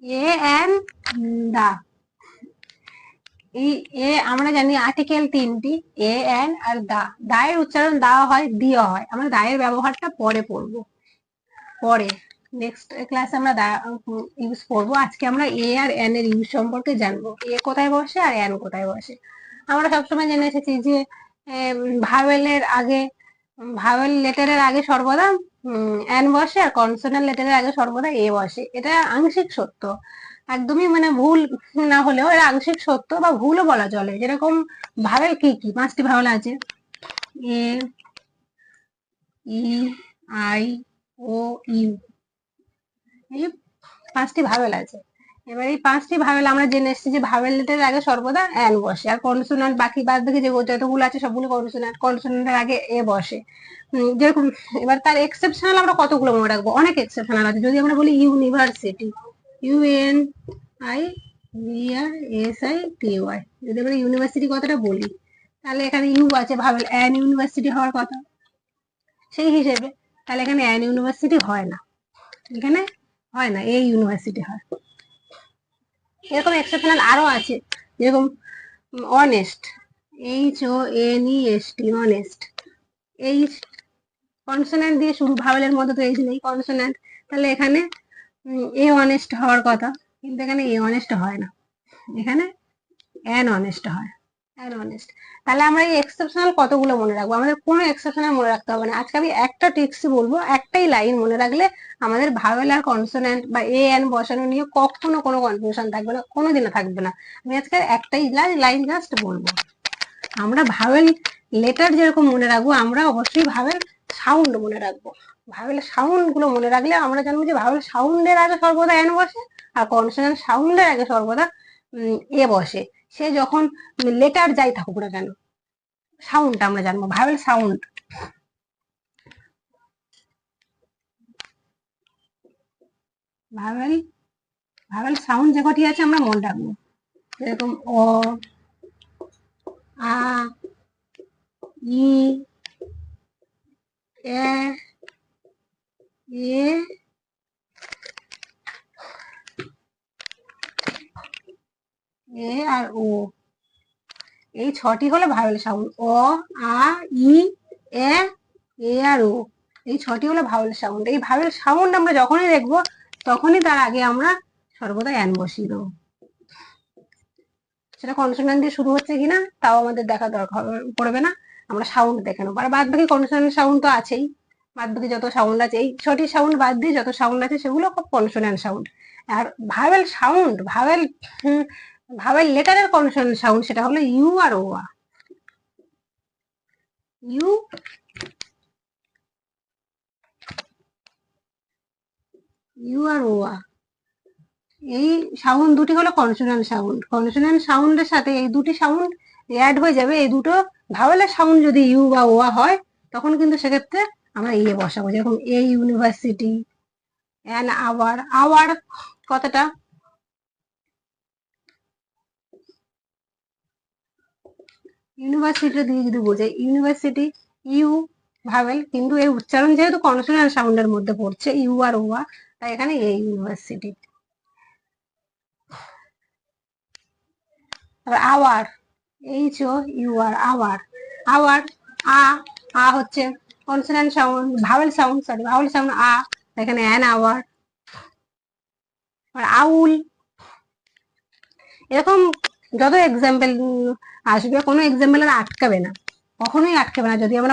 A N দা। এই এ আমরা জানি আর্টিকেল তিনটি, এ এন আর দা। দা এর উচ্চারণ দা হয়, দিও হয়। আমরা দা এর ব্যবহারটা পরে পড়বো, পরে নেক্সট ক্লাসে আমরা দা ইউজ করবো। আজকে আমরা এ আর এন এর ইউজ সম্পর্কে জানবো, এ কোথায় বসে আর এন কোথায় বসে। আমরা সবসময় জেনে এসেছি যে ভাওয়েলের আগে, ভাওয়েল লেটারের আগে সর্বদা এন বসে, আর কনসোনান্ট লেটারের আগে সর্বদা এ বসে। এটা আংশিক সত্য, একদমই মানে ভুল না হলেও এটা আংশিক সত্য বা ভুলও বলা চলে। যেরকম ভাওয়েল কি কি, পাঁচটি ভাওয়েল আছে, এ, ই, আই, ও, ইউ, এই পাঁচটি ভাওয়েল আছে। এবার এই পাঁচটি ভাওয়েল আমরা জেনে এসেছি যে ভাওয়েল লেটারের আগে সর্বদা এন বসে, আর কনসোনান্ট বাকি বাদ বাকি যে যতগুলো আছে সবগুলো কনসোনান্ট, কনসোনান্টের আগে এ বসে। যেরকম এবার তার এক্সেপশনাল আমরা কতগুলো মনে রাখবো, অনেক এক্সেপশনাল আছে। যদি আমরা বলি university, U N I V R S I T Y, যদি আমরা ইউনিভার্সিটি কথাটা বলি, তাহলে এখানে ইউ আছে, ভাবেল অ্যান ইউনিভার্সিটি হওয়ার কথা। সেই হিসেবে তাহলে এখানে অ্যান ইউনিভার্সিটি হয় না, এখানে হয় না, এই ইউনিভার্সিটি হয়। এরকম এক্সেপশনাল আরো আছে, যেরকম honest, H O N E S T, honest. এই কনসোনেন্ট দিয়ে শুরু, ভাওয়েলের মধ্যে তো এইচ নেই, কনসোনেন্ট, তাহলে এখানে এ অনেস্ট হওয়ার কথা, কিন্তু এখানে এ অনেস্ট হয় না, এখানে অ্যান অনেস্ট হয়, অ্যান অনেস্ট। তাহলে আমরা এই এক্সেপশনাল কতগুলো মনে রাখবো, আমাদের কোনো এক্সেপশনাল মনে রাখতে হবে না। আজকে আমি একটা টিক্সই বলবো, একটাই লাইন মনে রাখলে আমাদের ভাওয়েল আর কনসোনেন্ট বা এ এন বসানো নিয়ে কখনো কোনো কনফিউশন থাকবে না, কোনোদিনও থাকবে না। আমি আজকে একটাই লাইন জাস্ট বলবো। আমরা ভাওয়েল লেটার যেরকম মনে রাখবো, আমরা অবশ্যই ভাওয়েল সাউন্ড মনে রাখবো। ভাওয়েল সাউন্ড গুলো মনে রাখলে আমরা জানবো যে ভাওয়েল সাউন্ডের আগে সর্বদা এন বসে, আর কনসোনেন্ট সাউন্ডের আগে সর্বদা এ বসে। সে যখন লেটার যাই থাকুক না কেন, সাউন্ডটা আমরা জানবো, vowel sound. Vowel vowel sound যে কটি আছে আমরা মনে রাখবো, যেরকম অ, আ, ই, এ, এ, এ আর ও। এই ছটি হলো ভাওয়েল সাউন্ড, অ, আ, ই, এ, এ আর ও। এই ছটি হলো ভাওয়েল সাউন্ড। এই ভাওয়েল সাউন্ড আমরা যখনই দেখবো তখনই তার আগে আমরা সর্বদা অ্যান বসিয়ে দেবো। সেটা কনসোনেন্ট দিয়ে শুরু হচ্ছে কিনা তাও আমাদের দেখা দরকার পড়বে না, আমরা সাউন্ড দেখে নেবো। আর বাদ বাকি কনসোনেন্ট সাউন্ড তো আছেই, বাদ বাকি যত সাউন্ড আছে, এই ছটি সাউন্ড বাদ দিয়ে যত সাউন্ড আছে সেগুলো খুব কনসোনেন্ট সাউন্ড। আর ভাওয়েল সাউন্ড, ভাওয়েল লেটারের কনসোনেন্ট সাউন্ড সেটা হলো ইউ আর ও। ইউ, ইউ আর ও, এই সাউন্ড দুটি হলো কনসোনেন্ট সাউন্ড। কনসোনেন্ট সাউন্ডের সাথে এই দুটি সাউন্ড অ্যাড হয়ে যাবে। এই দুটো ভাওয়েলের সাউন্ড যদি ইউ বা ওয়া হয় তখন কিন্তু সেক্ষেত্রে আমরা ইয়ে বসাবো, যেরকম a university, an hour. Hour কথাটা ইউনিভার্সিটি দিয়ে যদি বোঝাই, ইউনিভার্সিটি, ইউ ভাওয়েল, কিন্তু এর উচ্চারণ যেহেতু কনসোনেন্ট সাউন্ডের মধ্যে পড়ছে, ইউ আর ওয়া, তাই এখানে এ ইউনিভার্সিটি। তারপর hour, H O U R, hour. Hour, আ, আ হচ্ছে consonant sound, vowel sound, sorry vowel sound আ, এখানে অ্যান আওয়ার। আউল, এরকম যত এক্সাম্পল আসবে, কোনো এক্সাম্পল আর আটকাবে না, কখনোই আটকাবে না যদি আমরা